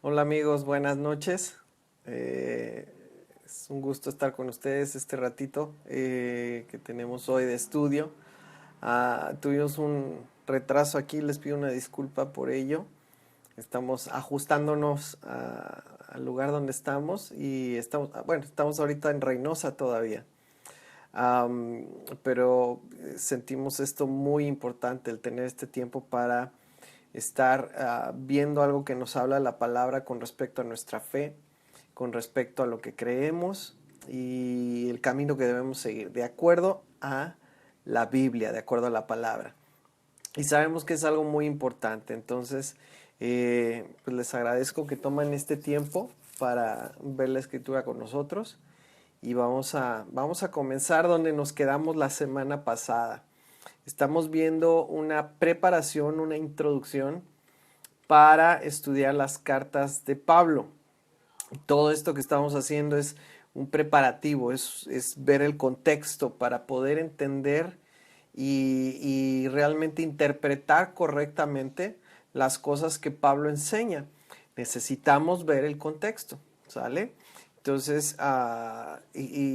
Hola amigos, buenas noches. Es un gusto estar con ustedes este ratito que tenemos hoy de estudio. Tuvimos un retraso aquí, les pido una disculpa por ello. Estamos ajustándonos al lugar donde estamos y estamos ahorita en Reynosa todavía. Am, pero sentimos esto muy importante, el tener este tiempo para estar viendo algo que nos habla la palabra con respecto a nuestra fe, con respecto a lo que creemos y el camino que debemos seguir, de acuerdo a la Biblia, de acuerdo a la palabra. Y sabemos que es algo muy importante, entonces pues les agradezco que tomen este tiempo para ver la escritura con nosotros y vamos a comenzar donde nos quedamos la semana pasada. Estamos viendo una preparación, una introducción para estudiar las cartas de Pablo. Todo esto que estamos haciendo es un preparativo, es ver el contexto para poder entender y realmente interpretar correctamente las cosas que Pablo enseña. Necesitamos ver el contexto, ¿sale? Entonces,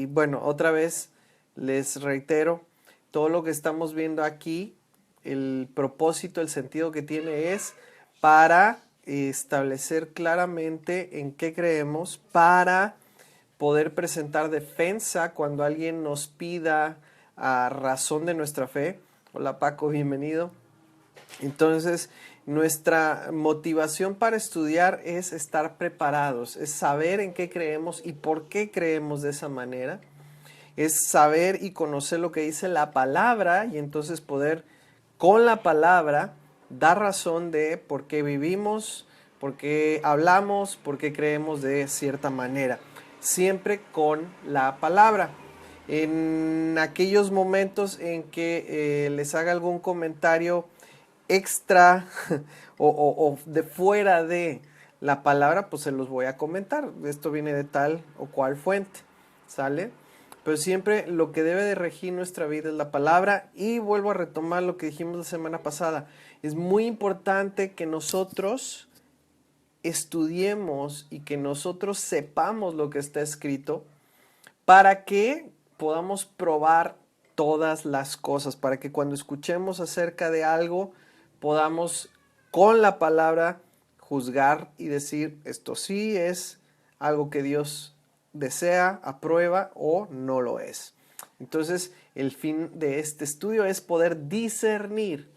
bueno, otra vez les reitero, todo lo que estamos viendo aquí, el propósito, el sentido que tiene es para establecer claramente en qué creemos, para poder presentar defensa cuando alguien nos pida a razón de nuestra fe. Hola Paco, bienvenido. Entonces, nuestra motivación para estudiar es estar preparados, es saber en qué creemos y por qué creemos de esa manera, es saber y conocer lo que dice la palabra y entonces poder con la palabra dar razón de por qué vivimos, por qué hablamos, por qué creemos de cierta manera. Siempre con la palabra. En aquellos momentos en que les haga algún comentario extra o de fuera de la palabra, pues se los voy a comentar. Esto viene de tal o cual fuente, ¿sale? Pero siempre lo que debe de regir nuestra vida es la palabra y vuelvo a retomar lo que dijimos la semana pasada. Es muy importante que nosotros estudiemos y que nosotros sepamos lo que está escrito para que podamos probar todas las cosas, para que cuando escuchemos acerca de algo podamos con la palabra juzgar y decir esto sí es algo que Dios desea, aprueba o no lo es. Entonces, el fin de este estudio es poder discernir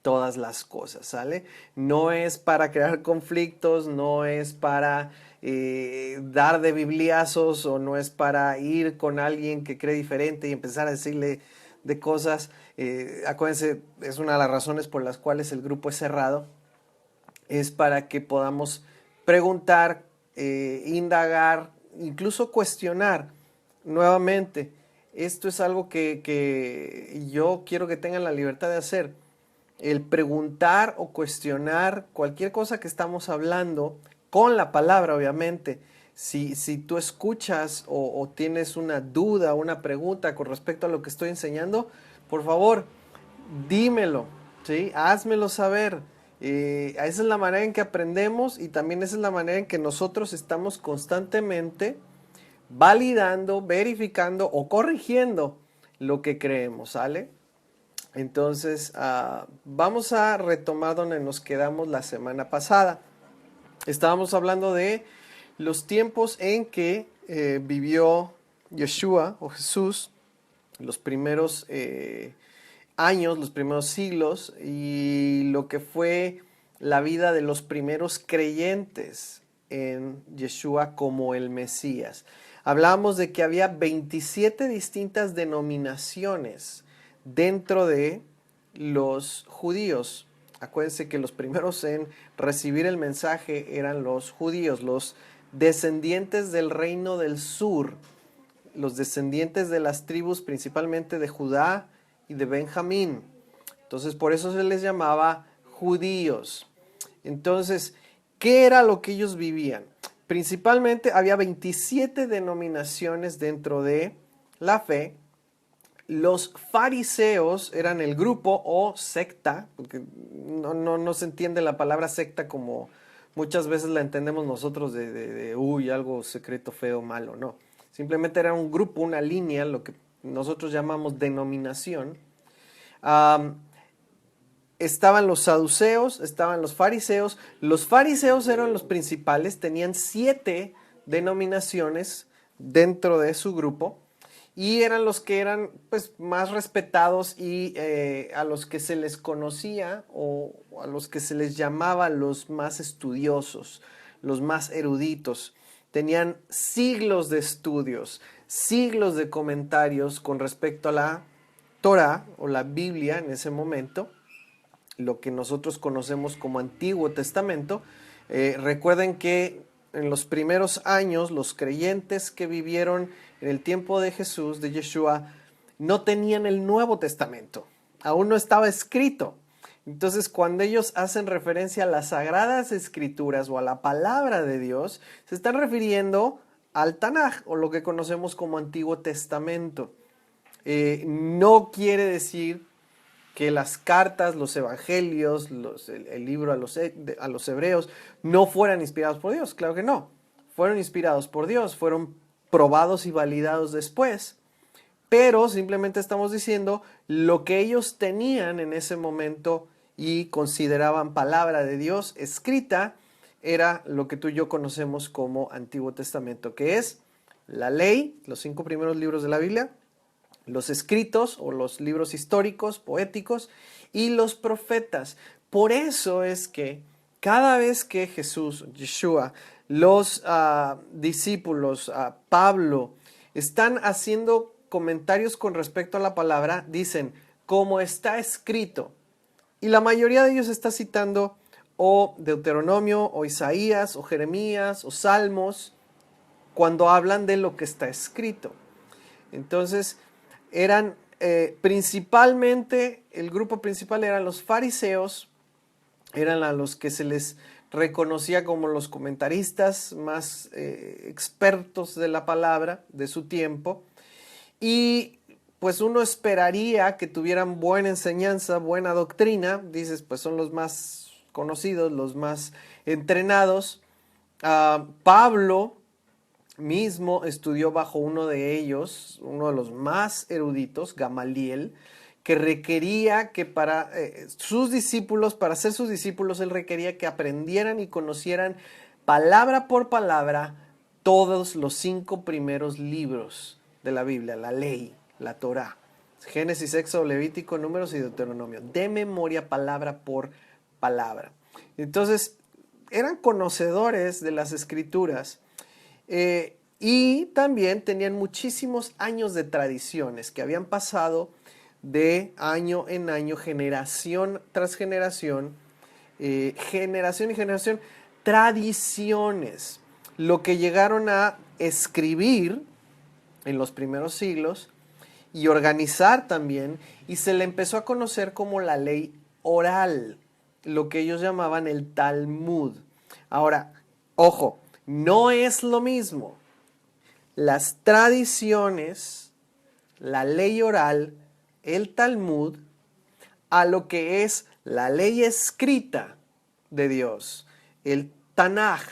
todas las cosas, ¿sale? No es para crear conflictos, no es para dar de bibliazos o no es para ir con alguien que cree diferente y empezar a decirle de cosas. Acuérdense, es una de las razones por las cuales el grupo es cerrado, es para que podamos preguntar, indagar, incluso cuestionar nuevamente. Esto es algo que yo quiero que tengan la libertad de hacer, el preguntar o cuestionar cualquier cosa que estamos hablando con la palabra, obviamente. Si tú escuchas o tienes una duda, una pregunta con respecto a lo que estoy enseñando, por favor, dímelo, ¿sí? Házmelo saber. Esa es la manera en que aprendemos y también esa es la manera en que nosotros estamos constantemente validando, verificando o corrigiendo lo que creemos, ¿sale? Entonces, vamos a retomar donde nos quedamos la semana pasada. Estábamos hablando de los tiempos en que vivió Yeshua o Jesús, los primeros años, los primeros siglos y lo que fue la vida de los primeros creyentes en Yeshua como el Mesías. Hablamos de que había 27 distintas denominaciones dentro de los judíos. Acuérdense que los primeros en recibir el mensaje eran los judíos, los descendientes del reino del sur, los descendientes de las tribus principalmente de Judá y de Benjamín. Entonces por eso se les llamaba judíos. Entonces, ¿qué era lo que ellos vivían? Principalmente había 27 denominaciones dentro de la fe. Los fariseos eran el grupo o secta, porque no se entiende la palabra secta como muchas veces la entendemos nosotros uy, algo secreto, feo, malo, no. Simplemente era un grupo, una línea, lo que nosotros llamamos denominación. Am, Estaban los saduceos, estaban los fariseos. Los fariseos eran los principales, tenían 7 denominaciones dentro de su grupo y eran los que eran pues más respetados y a los que se les conocía o a los que se les llamaba los más estudiosos, los más eruditos. Tenían siglos de estudios, siglos de comentarios con respecto a la Torá o la Biblia en ese momento, lo que nosotros conocemos como Antiguo Testamento. Recuerden que en los primeros años los creyentes que vivieron en el tiempo de Jesús, de Yeshua, no tenían el Nuevo Testamento, aún no estaba escrito. Entonces, cuando ellos hacen referencia a las Sagradas Escrituras o a la palabra de Dios, se están refiriendo al Tanaj, o lo que conocemos como Antiguo Testamento. No quiere decir que las cartas, los evangelios, el libro a los hebreos no fueran inspirados por Dios. Claro que no. Fueron inspirados por Dios, fueron probados y validados después. Pero simplemente estamos diciendo lo que ellos tenían en ese momento y consideraban palabra de Dios escrita, era lo que tú y yo conocemos como Antiguo Testamento, que es la ley, los 5 primeros libros de la Biblia, los escritos o los libros históricos, poéticos, y los profetas. Por eso es que cada vez que Jesús, Yeshua, los discípulos, Pablo, están haciendo comentarios con respecto a la palabra, dicen, como está escrito. Y la mayoría de ellos está citando o Deuteronomio, o Isaías, o Jeremías, o Salmos, cuando hablan de lo que está escrito. Entonces, eran principalmente, el grupo principal eran los fariseos, eran a los que se les reconocía como los comentaristas más expertos de la palabra de su tiempo, y pues uno esperaría que tuvieran buena enseñanza, buena doctrina. Dices, pues son los más conocidos, los más entrenados. Pablo mismo estudió bajo uno de ellos, uno de los más eruditos, Gamaliel, que requería que para sus discípulos, para ser sus discípulos, él requería que aprendieran y conocieran palabra por palabra todos los 5 primeros libros de la Biblia, la ley, la Torá, Génesis, Éxodo, Levítico, Números y Deuteronomio, de memoria, palabra por palabra. Entonces, eran conocedores de las Escrituras. Y también tenían muchísimos años de tradiciones que habían pasado de año en año, generación tras generación, generación y generación, tradiciones, lo que llegaron a escribir en los primeros siglos y organizar también, y se le empezó a conocer como la ley oral, lo que ellos llamaban el Talmud. Ahora, ojo, no es lo mismo las tradiciones, la ley oral, el Talmud, a lo que es la ley escrita de Dios, el Tanaj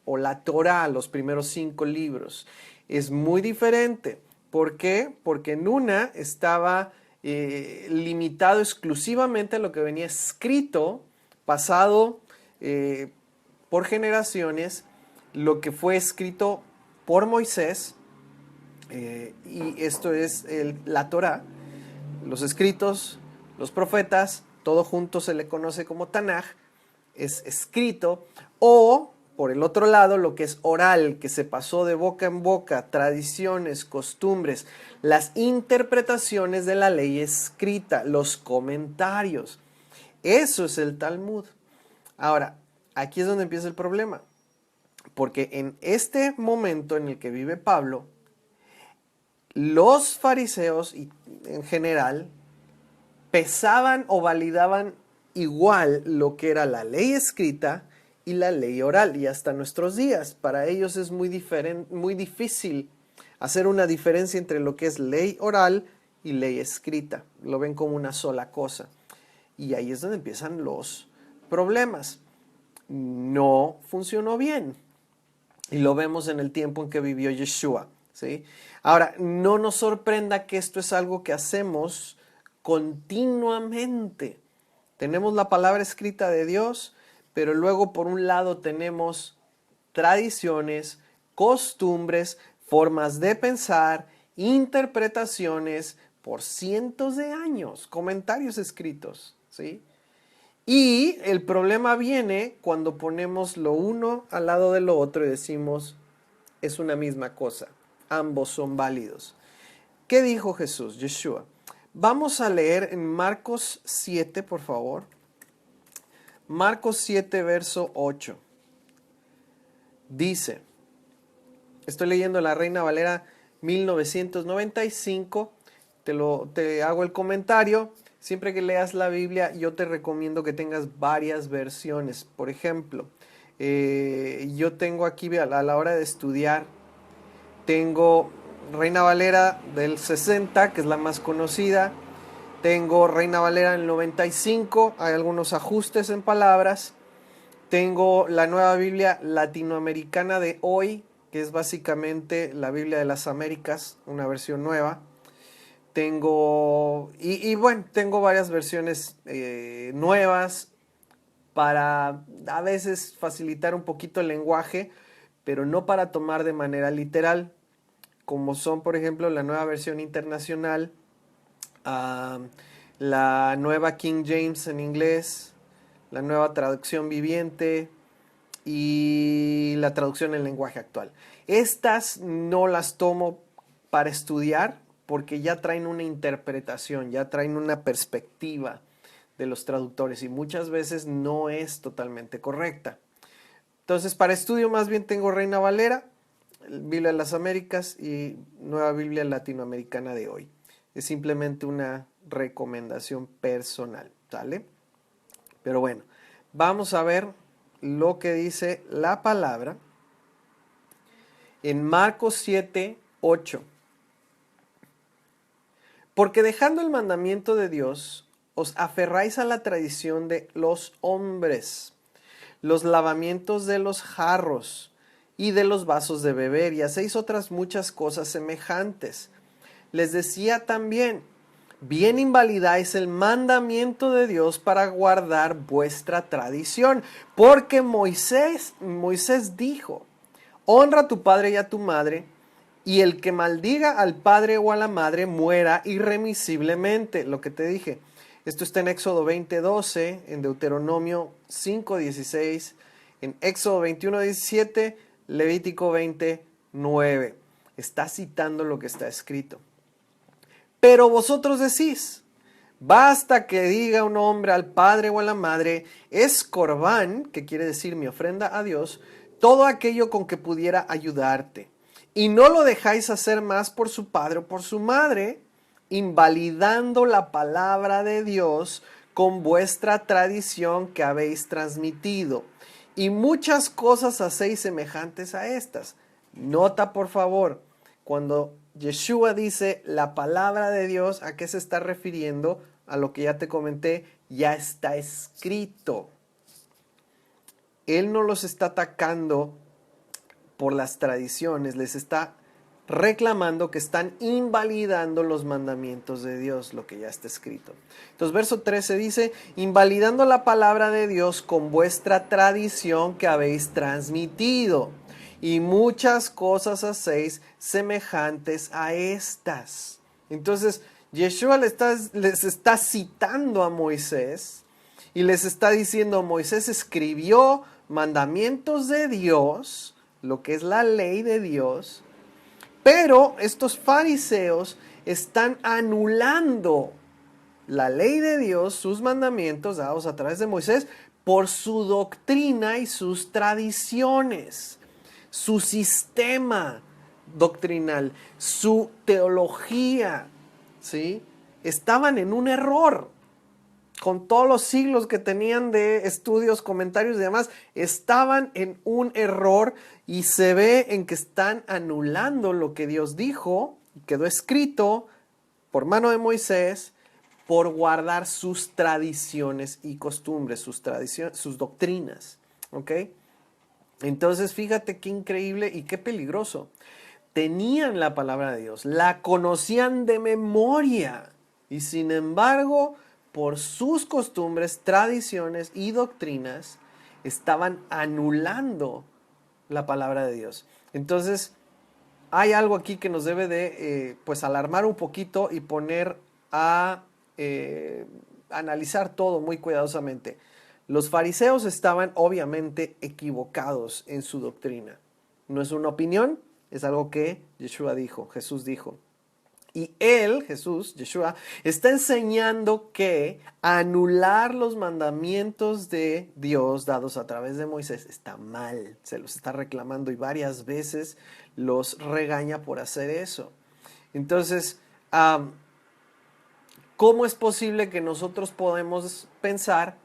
o la Torá, los primeros 5 libros. Es muy diferente. ¿Por qué? Porque en una estaba limitado exclusivamente a lo que venía escrito, pasado por generaciones, lo que fue escrito por Moisés, y esto es la Torá, los escritos, los profetas, todo junto se le conoce como Tanaj, es escrito, o por el otro lado lo que es oral, que se pasó de boca en boca, tradiciones, costumbres, las interpretaciones de la ley escrita, los comentarios. Eso es el Talmud. Ahora, aquí es donde empieza el problema. Porque en este momento en el que vive Pablo, los fariseos y en general pesaban o validaban igual lo que era la ley escrita y la ley oral, y hasta nuestros días. Para ellos es muy difícil hacer una diferencia entre lo que es ley oral y ley escrita. Lo ven como una sola cosa. Y ahí es donde empiezan los problemas. no funcionó bien. Y lo vemos en el tiempo en que vivió Yeshua, ¿sí? Ahora, no nos sorprenda que esto es algo que hacemos continuamente. Tenemos la palabra escrita de Dios, pero luego por un lado tenemos tradiciones, costumbres, formas de pensar, interpretaciones por cientos de años, comentarios escritos, ¿sí? Y el problema viene cuando ponemos lo uno al lado de lo otro y decimos, es una misma cosa, ambos son válidos. ¿Qué dijo Jesús, Yeshua? Vamos a leer en Marcos 7, por favor. Marcos 7, verso 8. Dice, estoy leyendo la Reina Valera 1995, te hago el comentario. Siempre que leas la Biblia, yo te recomiendo que tengas varias versiones. Por ejemplo, yo tengo aquí a la hora de estudiar, tengo Reina Valera del 60, que es la más conocida. Tengo Reina Valera del 95, hay algunos ajustes en palabras. Tengo la Nueva Biblia Latinoamericana de hoy, que es básicamente la Biblia de las Américas, una versión nueva. Tengo, bueno, tengo varias versiones nuevas para a veces facilitar un poquito el lenguaje, pero no para tomar de manera literal, como son, por ejemplo, la nueva versión internacional, la nueva King James en inglés, la nueva traducción viviente y la traducción en lenguaje actual. Estas no las tomo para estudiar porque ya traen una interpretación, ya traen una perspectiva de los traductores y muchas veces no es totalmente correcta. Entonces, para estudio más bien tengo Reina Valera, Biblia de las Américas y Nueva Biblia Latinoamericana de hoy. Es simplemente una recomendación personal, ¿sale? Pero bueno, vamos a ver lo que dice la palabra en Marcos 7, 8. Porque dejando el mandamiento de Dios, os aferráis a la tradición de los hombres, los lavamientos de los jarros y de los vasos de beber, y hacéis otras muchas cosas semejantes. Les decía también, bien invalidáis el mandamiento de Dios para guardar vuestra tradición, porque Moisés dijo, honra a tu padre y a tu madre, y el que maldiga al padre o a la madre muera irremisiblemente. Lo que te dije. Esto está en Éxodo 20:12, en Deuteronomio 5:16, en Éxodo 21:17, Levítico 20:9. Está citando lo que está escrito. Pero vosotros decís, basta que diga un hombre al padre o a la madre, es corbán, que quiere decir mi ofrenda a Dios, todo aquello con que pudiera ayudarte. Y no lo dejáis hacer más por su padre o por su madre, invalidando la palabra de Dios con vuestra tradición que habéis transmitido. Y muchas cosas hacéis semejantes a estas. Nota, por favor, cuando Yeshua dice la palabra de Dios, ¿a qué se está refiriendo? A lo que ya te comenté, ya está escrito. Él no los está atacando por las tradiciones, les está reclamando que están invalidando los mandamientos de Dios, lo que ya está escrito. Entonces, verso 13 dice, invalidando la palabra de Dios con vuestra tradición que habéis transmitido, y muchas cosas hacéis semejantes a estas. Entonces, Yeshua les está citando a Moisés y les está diciendo, Moisés escribió mandamientos de Dios, lo que es la ley de Dios, pero estos fariseos están anulando la ley de Dios, sus mandamientos dados a través de Moisés, por su doctrina y sus tradiciones, su sistema doctrinal, su teología, ¿sí? Estaban en un error. Con todos los siglos que tenían de estudios, comentarios y demás, estaban en un error y se ve en que están anulando lo que Dios dijo, quedó escrito por mano de Moisés, por guardar sus tradiciones y costumbres, sus doctrinas. ¿ok? Entonces, fíjate qué increíble y qué peligroso. Tenían la palabra de Dios, la conocían de memoria y sin embargo, por sus costumbres, tradiciones y doctrinas, estaban anulando la palabra de Dios. Entonces, hay algo aquí que nos debe de pues alarmar un poquito y poner a analizar todo muy cuidadosamente. Los fariseos estaban obviamente equivocados en su doctrina. No es una opinión, es algo que Yeshua dijo, Jesús dijo. Y él, Jesús, Yeshua, está enseñando que anular los mandamientos de Dios dados a través de Moisés está mal. Se los está reclamando y varias veces los regaña por hacer eso. Entonces, ¿cómo es posible que nosotros podemos pensar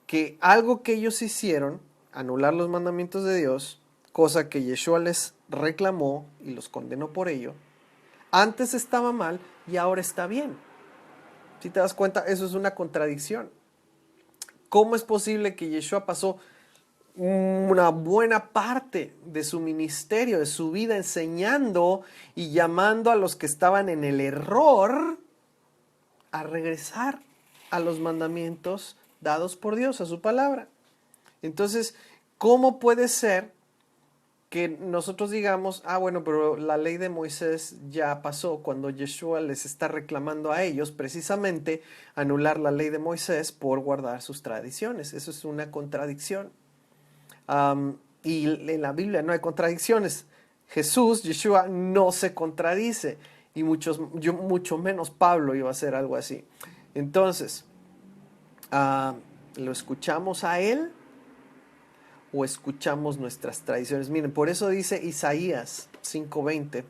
que algo que ellos hicieron, anular los mandamientos de Dios, cosa que Yeshua les reclamó y los condenó por ello, antes estaba mal y ahora está bien? Si te das cuenta, eso es una contradicción. ¿Cómo es posible que Yeshua pasó una buena parte de su ministerio, de su vida, enseñando y llamando a los que estaban en el error a regresar a los mandamientos dados por Dios, a su palabra? Entonces, ¿cómo puede ser que nosotros digamos, bueno, pero la ley de Moisés ya pasó, cuando Yeshua les está reclamando a ellos precisamente anular la ley de Moisés por guardar sus tradiciones? Eso es una contradicción. Y en la Biblia no hay contradicciones. Jesús, Yeshua, no se contradice. Y mucho menos Pablo iba a hacer algo así. Entonces, ¿lo escuchamos a él o escuchamos nuestras tradiciones? Miren, por eso dice Isaías 5:20.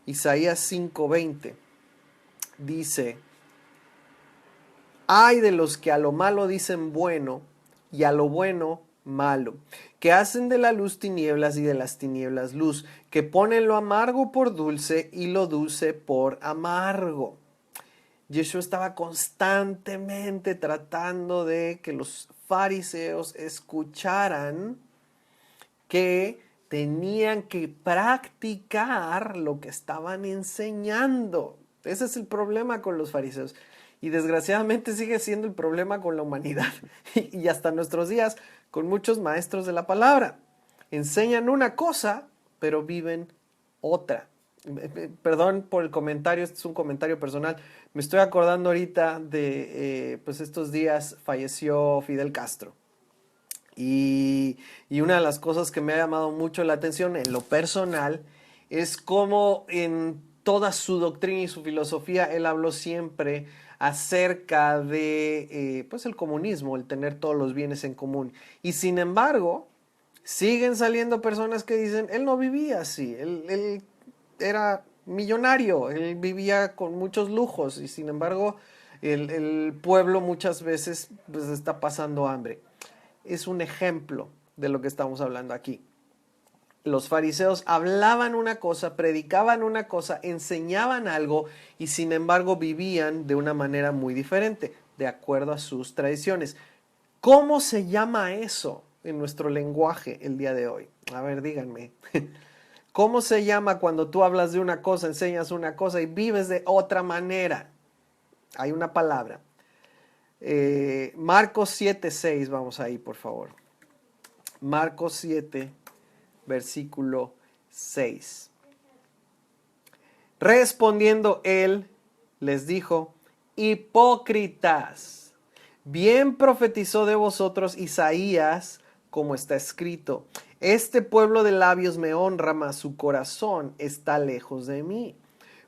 Isaías 5:20 dice: ay de los que a lo malo dicen bueno y a lo bueno malo, que hacen de la luz tinieblas y de las tinieblas luz, que ponen lo amargo por dulce y lo dulce por amargo. Yeshua estaba constantemente tratando de que los fariseos escucharan que tenían que practicar lo que estaban enseñando. Ese es el problema con los fariseos. Y desgraciadamente sigue siendo el problema con la humanidad. Y hasta nuestros días con muchos maestros de la palabra. Enseñan una cosa, pero viven otra. Perdón por el comentario, este es un comentario personal. Me estoy acordando ahorita de, pues estos días falleció Fidel Castro. Y una de las cosas que me ha llamado mucho la atención en lo personal es cómo en toda su doctrina y su filosofía él habló siempre acerca de pues el comunismo, el tener todos los bienes en común. Y sin embargo, siguen saliendo personas que dicen, él no vivía así, él era millonario, él vivía con muchos lujos y sin embargo el pueblo muchas veces pues, está pasando hambre. Es un ejemplo de lo que estamos hablando aquí. Los fariseos hablaban una cosa, predicaban una cosa, enseñaban algo y sin embargo vivían de una manera muy diferente, de acuerdo a sus tradiciones. ¿Cómo se llama eso en nuestro lenguaje el día de hoy? A ver, díganme. ¿Cómo se llama cuando tú hablas de una cosa, enseñas una cosa y vives de otra manera? Hay una palabra. Marcos 7:6, vamos ahí, por favor. Marcos 7, versículo 6. Respondiendo él, les dijo: hipócritas, bien profetizó de vosotros Isaías, como está escrito: este pueblo de labios me honra, mas su corazón está lejos de mí.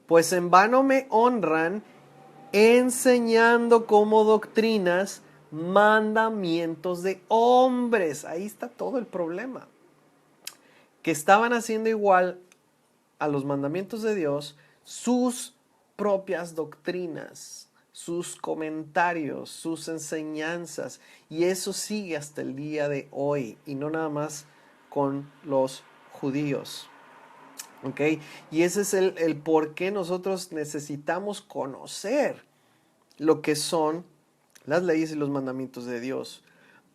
Pues en vano me honran, enseñando como doctrinas mandamientos de hombres. Ahí está todo el problema. Que estaban haciendo igual a los mandamientos de Dios sus propias doctrinas, sus comentarios, sus enseñanzas. Y eso sigue hasta el día de hoy. Y no nada más con los judíos. ¿Ok? Y ese es el por qué nosotros necesitamos conocer lo que son las leyes y los mandamientos de Dios.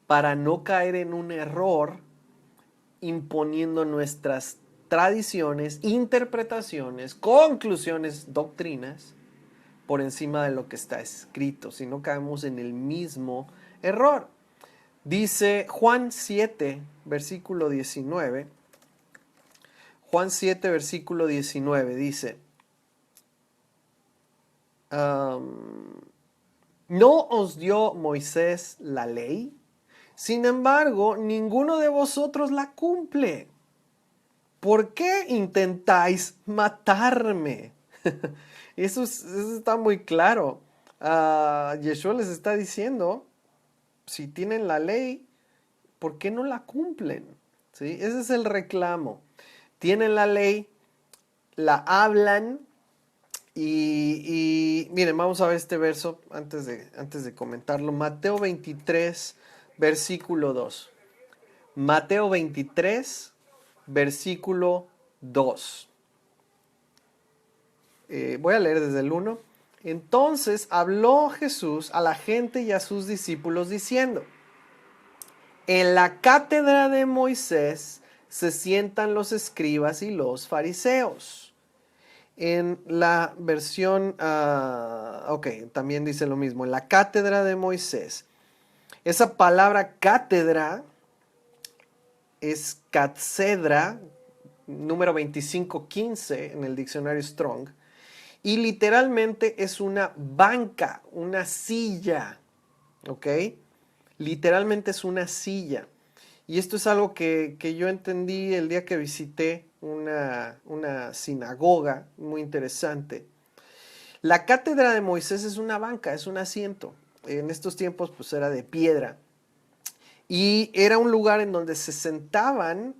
para no caer en un error imponiendo nuestras tradiciones, interpretaciones, conclusiones, doctrinas por encima de lo que está escrito, si no caemos en el mismo error. Dice Juan 7, versículo 19. Juan 7, versículo 19 dice, ¿no os dio Moisés la ley? Sin embargo, ninguno de vosotros la cumple. ¿Por qué intentáis matarme? Eso está muy claro. Yeshua les está diciendo, si tienen la ley, ¿por qué no la cumplen? ¿Sí? Ese es el reclamo. Tienen la ley, la hablan y miren, vamos a ver este verso antes de comentarlo. Mateo 23, versículo 2. Mateo 23, versículo 2. Voy a leer desde el 1. Entonces habló Jesús a la gente y a sus discípulos diciendo, en la cátedra de Moisés se sientan los escribas y los fariseos. En la versión, también dice lo mismo, en la cátedra de Moisés. Esa palabra cátedra es catzedra, número 2515 en el diccionario Strong, y literalmente es una banca, una silla, ¿ok? Literalmente es una silla. Y esto es algo que yo entendí el día que visité una sinagoga muy interesante. La cátedra de Moisés es una banca, es un asiento. En estos tiempos pues era de piedra. Y era un lugar en donde se sentaban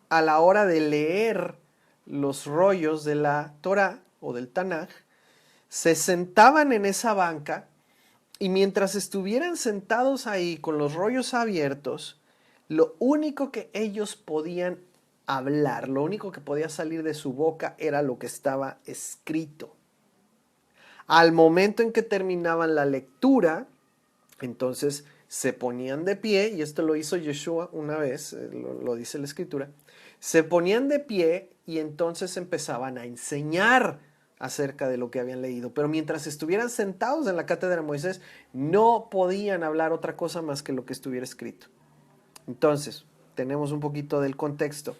a la hora de leer los rollos de la Torá o del Tanaj. Se sentaban en esa banca y mientras estuvieran sentados ahí con los rollos abiertos, lo único que ellos podían hablar, lo único que podía salir de su boca era lo que estaba escrito. Al momento en que terminaban la lectura, entonces se ponían de pie, y esto lo hizo Yeshua una vez, lo dice la escritura, se ponían de pie y entonces empezaban a enseñar acerca de lo que habían leído. Pero mientras estuvieran sentados en la cátedra de Moisés, no podían hablar otra cosa más que lo que estuviera escrito. Entonces, tenemos un poquito del contexto.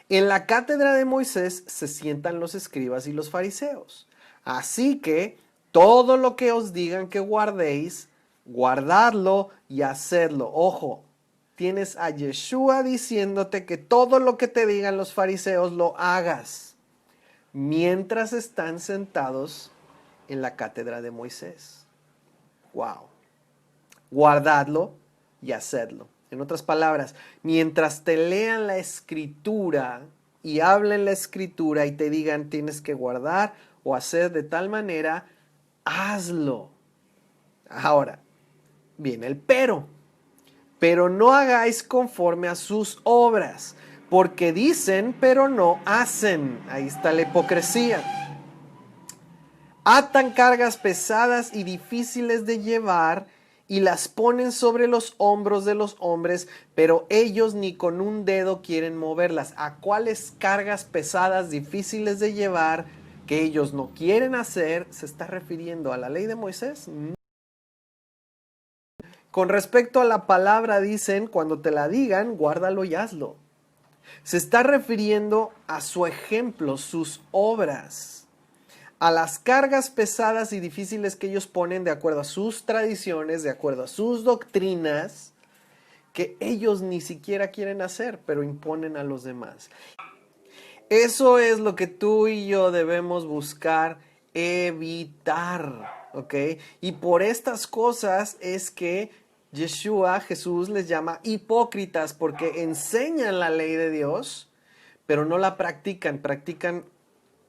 En la cátedra de Moisés se sientan los escribas y los fariseos. Así que todo lo que os digan que guardéis, guardadlo y hacedlo. Ojo, tienes a Yeshua diciéndote que todo lo que te digan los fariseos lo hagas mientras están sentados en la cátedra de Moisés. Wow. Guardadlo y hacedlo. En otras palabras, mientras te lean la escritura y hablen la escritura y te digan tienes que guardar o hacer de tal manera, hazlo. Ahora, viene el pero. Pero no hagáis conforme a sus obras, porque dicen, pero no hacen. Ahí está la hipocresía. Atan cargas pesadas y difíciles de llevar y las ponen sobre los hombros de los hombres, pero ellos ni con un dedo quieren moverlas. ¿A cuáles cargas pesadas, difíciles de llevar, que ellos no quieren hacer? ¿Se está refiriendo a la ley de Moisés? No. Con respecto a la palabra dicen, cuando te la digan, guárdalo y hazlo. Se está refiriendo a su ejemplo, sus obras, a las cargas pesadas y difíciles que ellos ponen de acuerdo a sus tradiciones, de acuerdo a sus doctrinas, que ellos ni siquiera quieren hacer, pero imponen a los demás. Eso es lo que tú y yo debemos buscar evitar, ¿ok? Y por estas cosas es que Yeshua, Jesús, les llama hipócritas, porque enseñan la ley de Dios, pero no la practican, practican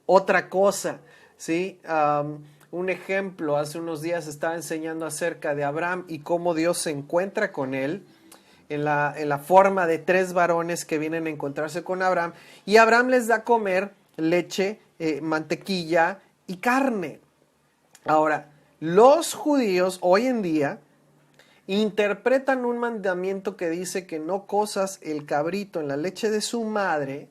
otra cosa, ¿sí? Un ejemplo, hace unos días estaba enseñando acerca de Abraham y cómo Dios se encuentra con él en la forma de 3 varones que vienen a encontrarse con Abraham, y Abraham les da a comer leche, mantequilla y carne. Ahora, los judíos hoy en día interpretan un mandamiento que dice que no cozas el cabrito en la leche de su madre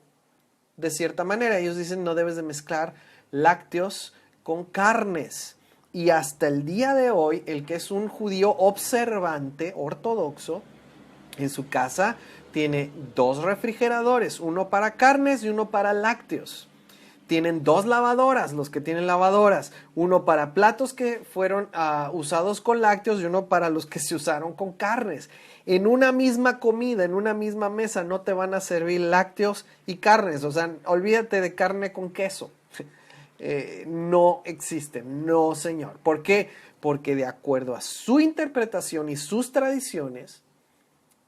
de cierta manera. Ellos dicen no debes de mezclar lácteos con carnes. Y hasta el día de hoy, el que es un judío observante, ortodoxo, en su casa tiene 2 refrigeradores, uno para carnes y uno para lácteos. Tienen 2 lavadoras, los que tienen lavadoras, uno para platos que fueron usados con lácteos y uno para los que se usaron con carnes. En una misma comida, en una misma mesa, no te van a servir lácteos y carnes. O sea, olvídate de carne con queso. No existe, no señor. ¿Por qué? Porque de acuerdo a su interpretación y sus tradiciones,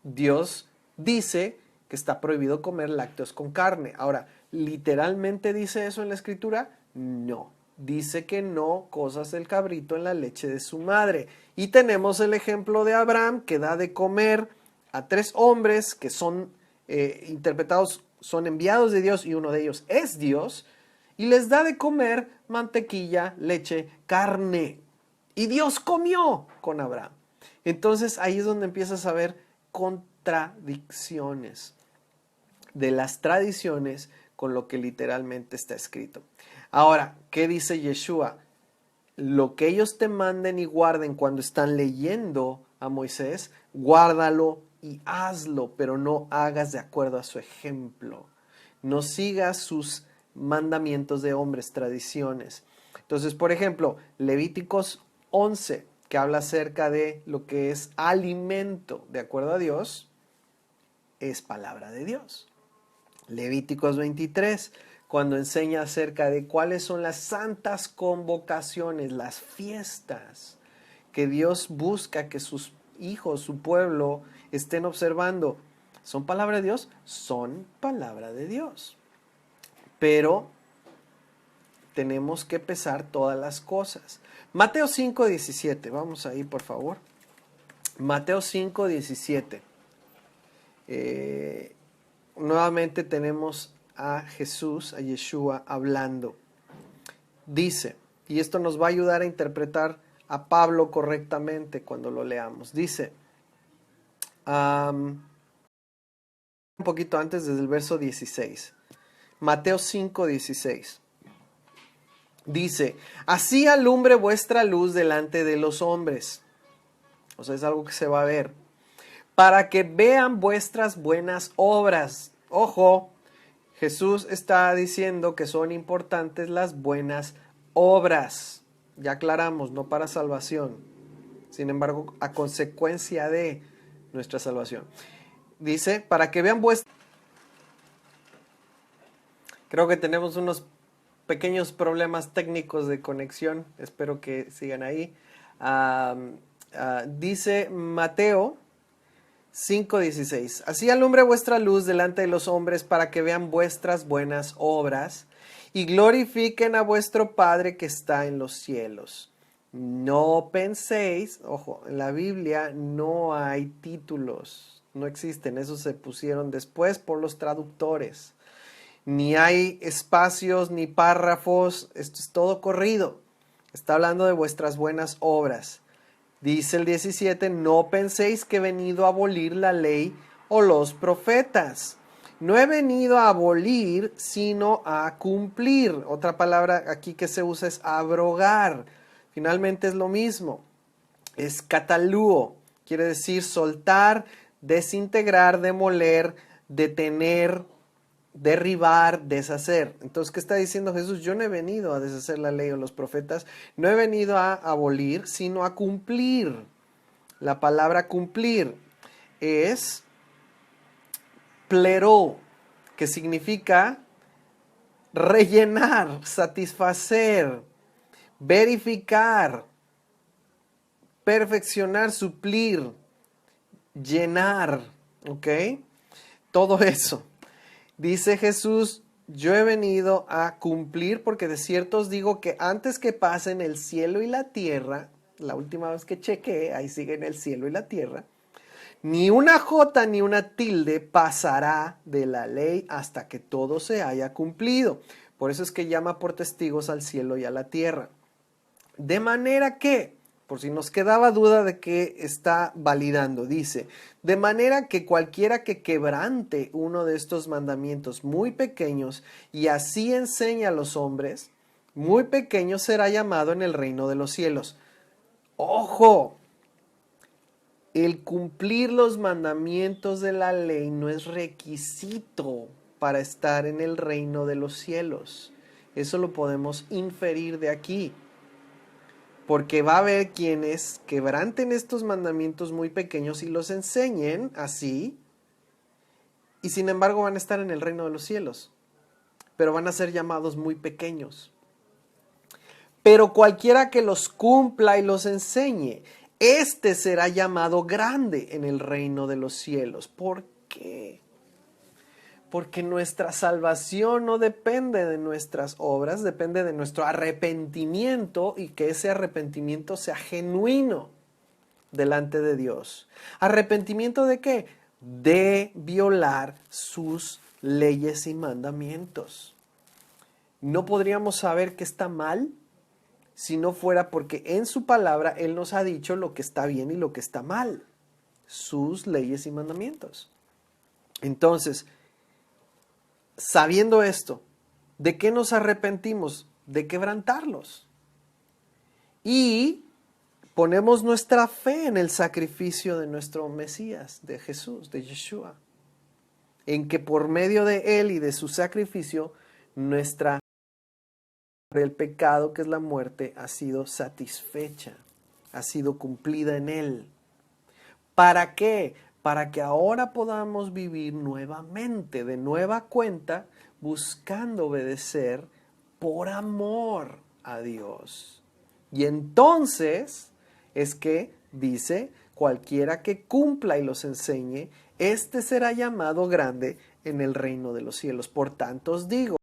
Dios dice que está prohibido comer lácteos con carne. Ahora, ¿literalmente dice eso en la escritura? No. Dice que no cozas el cabrito en la leche de su madre. Y tenemos el ejemplo de Abraham, que da de comer a 3 hombres que son interpretados, son enviados de Dios y uno de ellos es Dios, y les da de comer mantequilla, leche, carne. Y Dios comió con Abraham. Entonces ahí es donde empiezas a ver contradicciones de las tradiciones con lo que literalmente está escrito. Ahora, ¿qué dice Yeshua? Lo que ellos te manden y guarden cuando están leyendo a Moisés, guárdalo y hazlo, pero no hagas de acuerdo a su ejemplo. No sigas sus mandamientos de hombres, tradiciones. Entonces, por ejemplo, Levíticos 11, que habla acerca de lo que es alimento, de acuerdo a Dios, es palabra de Dios. Levíticos 23, cuando enseña acerca de cuáles son las santas convocaciones, las fiestas que Dios busca que sus hijos, su pueblo, estén observando. ¿Son palabra de Dios? Son palabra de Dios. Pero tenemos que pesar todas las cosas. Mateo 5:17, vamos ahí por favor. Mateo 5:17. Nuevamente tenemos a Jesús, a Yeshua hablando. Dice, y esto nos va a ayudar a interpretar a Pablo correctamente cuando lo leamos. Dice, un poquito antes, desde el verso 16. Mateo 5:16. Dice, así alumbre vuestra luz delante de los hombres. O sea, es algo que se va a ver. Para que vean vuestras buenas obras. Ojo, Jesús está diciendo que son importantes las buenas obras. Ya aclaramos, no para salvación. Sin embargo, a consecuencia de nuestra salvación. Dice, para que vean vuestras... Creo que tenemos unos pequeños problemas técnicos de conexión. Espero que sigan ahí. Dice Mateo 5:16. Así alumbre vuestra luz delante de los hombres para que vean vuestras buenas obras y glorifiquen a vuestro Padre que está en los cielos. No penséis, ojo, en la Biblia no hay títulos, no existen, esos se pusieron después por los traductores. Ni hay espacios ni párrafos, esto es todo corrido. Está hablando de vuestras buenas obras. Dice el 17, no penséis que he venido a abolir la ley o los profetas. No he venido a abolir, sino a cumplir. Otra palabra aquí que se usa es abrogar. Finalmente es lo mismo. Es catalúo. Quiere decir soltar, desintegrar, demoler, detener, derribar, deshacer. Entonces, ¿qué está diciendo Jesús? Yo no he venido a deshacer la ley o los profetas, no he venido a abolir, sino a cumplir. La palabra cumplir es plero, que significa rellenar, satisfacer, verificar, perfeccionar, suplir, llenar, ¿ok? Todo eso. Dice Jesús, yo he venido a cumplir porque de cierto os digo que antes que pasen el cielo y la tierra, la última vez que chequeé, ahí siguen el cielo y la tierra, ni una jota ni una tilde pasará de la ley hasta que todo se haya cumplido. Por eso es que llama por testigos al cielo y a la tierra. De manera que por si nos quedaba duda de qué está validando. Dice, de manera que cualquiera que quebrante uno de estos mandamientos muy pequeños y así enseña a los hombres, muy pequeño será llamado en el reino de los cielos. ¡Ojo! El cumplir los mandamientos de la ley no es requisito para estar en el reino de los cielos. Eso lo podemos inferir de aquí. Porque va a haber quienes quebranten estos mandamientos muy pequeños y los enseñen así, y sin embargo van a estar en el reino de los cielos, pero van a ser llamados muy pequeños. Pero cualquiera que los cumpla y los enseñe, este será llamado grande en el reino de los cielos. ¿Por qué? Porque nuestra salvación no depende de nuestras obras, depende de nuestro arrepentimiento y que ese arrepentimiento sea genuino delante de Dios. ¿Arrepentimiento de qué? De violar sus leyes y mandamientos. No podríamos saber que está mal si no fuera porque en su palabra Él nos ha dicho lo que está bien y lo que está mal. Sus leyes y mandamientos. Entonces, sabiendo esto, ¿de qué nos arrepentimos? De quebrantarlos. Y ponemos nuestra fe en el sacrificio de nuestro Mesías, de Jesús, de Yeshua. En que por medio de Él y de su sacrificio, nuestra el pecado, que es la muerte, ha sido satisfecha, ha sido cumplida en Él. ¿Para qué? Para que ahora podamos vivir nuevamente, de nueva cuenta, buscando obedecer por amor a Dios. Y entonces es que dice, cualquiera que cumpla y los enseñe, este será llamado grande en el reino de los cielos. Por tanto os digo,